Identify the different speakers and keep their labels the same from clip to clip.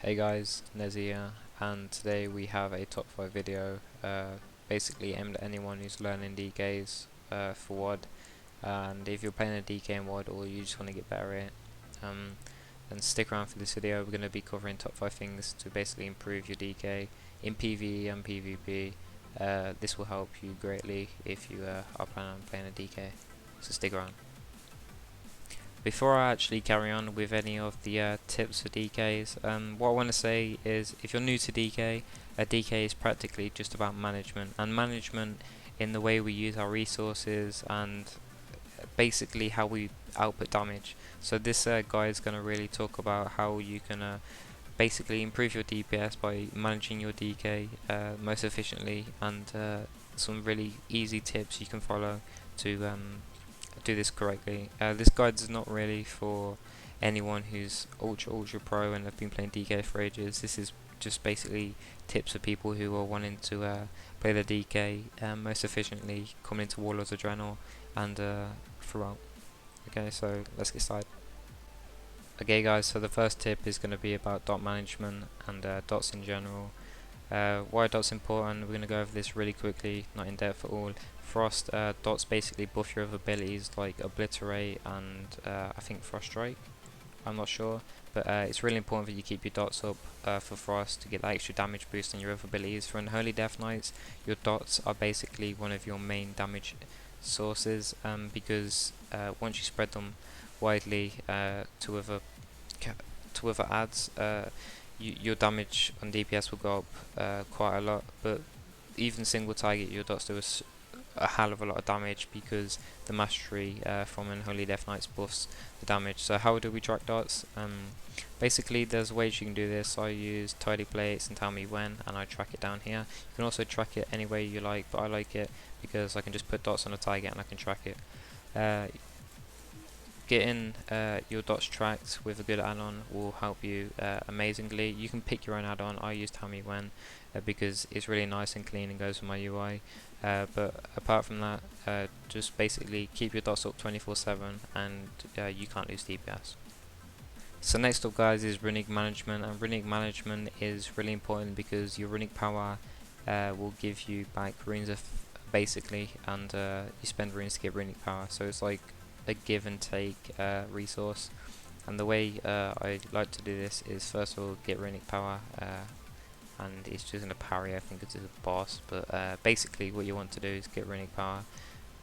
Speaker 1: Hey guys, Nezzy here, and today we have a top 5 video basically aimed at anyone who's learning DKs for WoD, and if you're playing a DK in WoD or you just want to get better at it, um, then stick around for this video. We're going to be covering top 5 things to basically improve your DK in PvE and PvP. This will help you greatly if you are planning on playing a DK, so stick around. Before I actually carry on with any of the tips for DKs, what I want to say is if you're new to DK, a DK is practically just about management, and management in the way we use our resources and basically how we output damage. So this guy is going to really talk about how you can basically improve your DPS by managing your DK most efficiently, and some really easy tips you can follow to do this correctly. This guide is not really for anyone who's ultra pro and have been playing DK for ages. This is just basically tips for people who are wanting to play the DK most efficiently, coming into Warlords of Draenor and throughout. Okay, so let's get started. Okay guys, so the first tip is going to be about dot management and dots in general. Why dots important? We're going to go over this really quickly, not in depth at all. Frost dots basically buff your other abilities like Obliterate and I think Frost Strike. I'm not sure, but it's really important that you keep your dots up for Frost to get that extra damage boost on your other abilities. For Unholy Death Knights, your dots are basically one of your main damage sources because once you spread them widely to other adds, your damage on DPS will go up quite a lot, but even single target your dots do a hell of a lot of damage because the mastery from Unholy Death Knights buffs the damage. So how do we track dots? Basically there's ways you can do this. I use Tidy Plates and Tell Me When, and I track it down here. You can also track it any way you like, but I like it because I can just put dots on a target and I can track it. Getting your dots tracked with a good add-on will help you amazingly. You can pick your own add-on. I use Tell Me When because it's really nice and clean and goes with my UI. But apart from that, just basically keep your dots up 24/7 and you can't lose DPS. So next up guys is runic management, and runic management is really important because your runic power will give you back runes basically, and you spend runes to get runic power, so it's like a give and take resource. And the way I like to do this is first of all get runic power, and it's choosing a parry. I think it's a boss, but basically what you want to do is get runic power,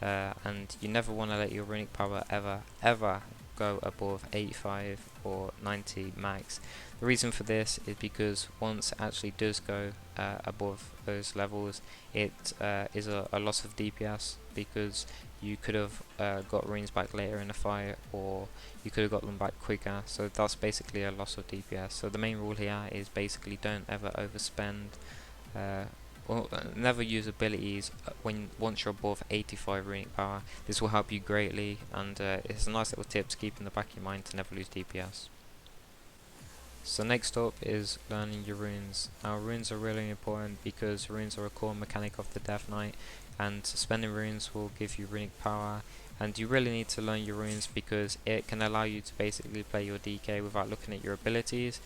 Speaker 1: and you never want to let your runic power ever go above 85 or 90 max. The reason for this is because once it actually does go above those levels, it is a loss of DPS, because you could have got runes back later in the fight, or you could have got them back quicker, so that's basically a loss of DPS. So the main rule here is basically don't ever overspend, or never use abilities once you're above 85 runic power. This will help you greatly, and it's a nice little tip to keep in the back of your mind to never lose DPS. So next up is learning your runes. Now runes are really important because runes are a core mechanic of the Death Knight, and spending runes will give you runic power, and you really need to learn your runes because it can allow you to basically play your DK without looking at your abilities.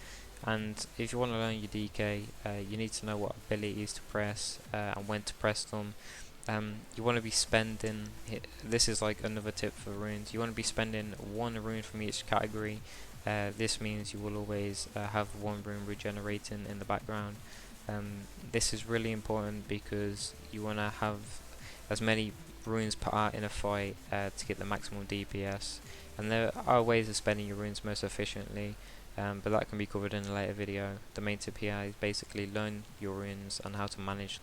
Speaker 1: And if you want to learn your DK, you need to know what abilities to press and when to press them. You want to be spending, this is like another tip for runes, you want to be spending one rune from each category. This means you will always have one rune regenerating in the background. This is really important because you want to have as many runes put out in a fight to get the maximum DPS, and there are ways of spending your runes most efficiently, but that can be covered in a later video. The main tip here is basically learn your runes and how to manage.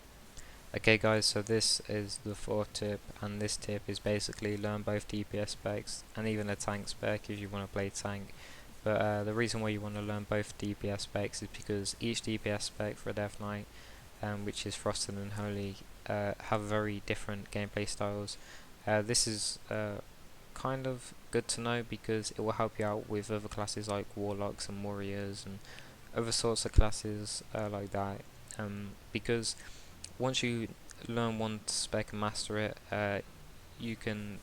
Speaker 1: Okay guys, so this is the fourth tip, and this tip is basically learn both DPS specs and even a tank spec if you want to play tank. But the reason why you want to learn both DPS specs is because each DPS spec for a Death Knight, which is Frost and Unholy, have very different gameplay styles. This is kind of good to know because it will help you out with other classes like Warlocks and Warriors and other sorts of classes like that, because once you learn one spec and master it, you can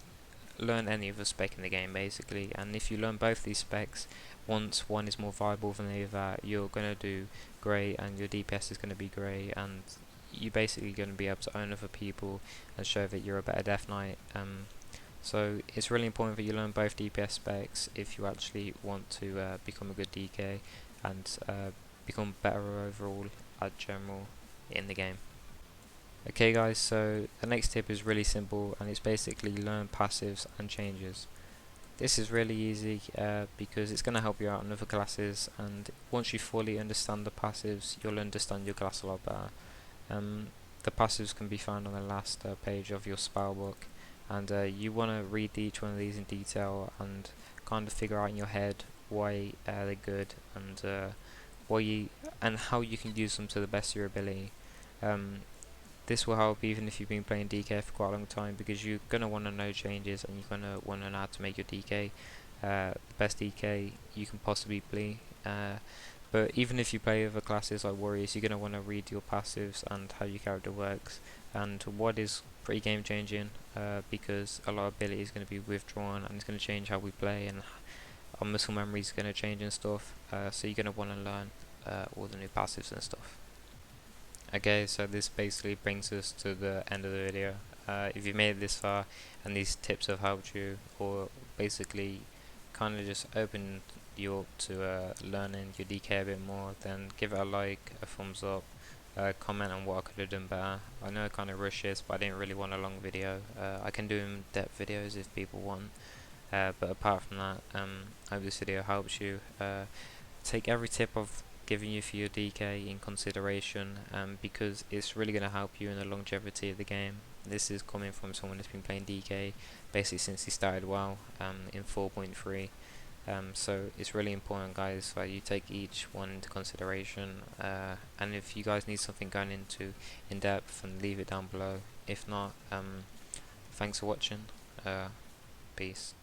Speaker 1: learn any other spec in the game basically, and if you learn both these specs once one is more viable than the other, you're going to do great and your DPS is going to be great, and you're basically going to be able to own other people and show that you're a better Death Knight. So it's really important that you learn both DPS specs if you actually want to become a good DK and become better overall at general in the game. Okay guys, so the next tip is really simple, and it's basically learn passives and changes. This is really easy because it's going to help you out in other classes, and once you fully understand the passives, you'll understand your class a lot better. The passives can be found on the last page of your spell book, and you want to read each one of these in detail and kind of figure out in your head why they're good, and how you can use them to the best of your ability. This will help even if you've been playing DK for quite a long time, because you're going to want to know changes and you're going to want to know how to make your DK the best DK you can possibly play. But even if you play other classes like warriors, you're going to want to read your passives and how your character works, and what is pretty game changing, because a lot of ability is going to be withdrawn and it's going to change how we play, and our muscle memory is going to change and stuff. So you're going to want to learn all the new passives and stuff. Okay, so this basically brings us to the end of the video. If you made it this far and these tips have helped you, or basically kind of just opened you up to learning your DK a bit more, then give it a like, a thumbs up, comment on what I could have done better. I know it kind of rushes, but I didn't really want a long video. I can do in-depth videos if people want, but apart from that, I hope this video helps you. Take every tip I've given you for your DK in consideration, because it's really going to help you in the longevity of the game. This is coming from someone who's been playing DK basically since he started WoW in 4.3. So it's really important, guys, that you take each one into consideration, and if you guys need something going into in depth, then leave it down below. If not, thanks for watching. Peace.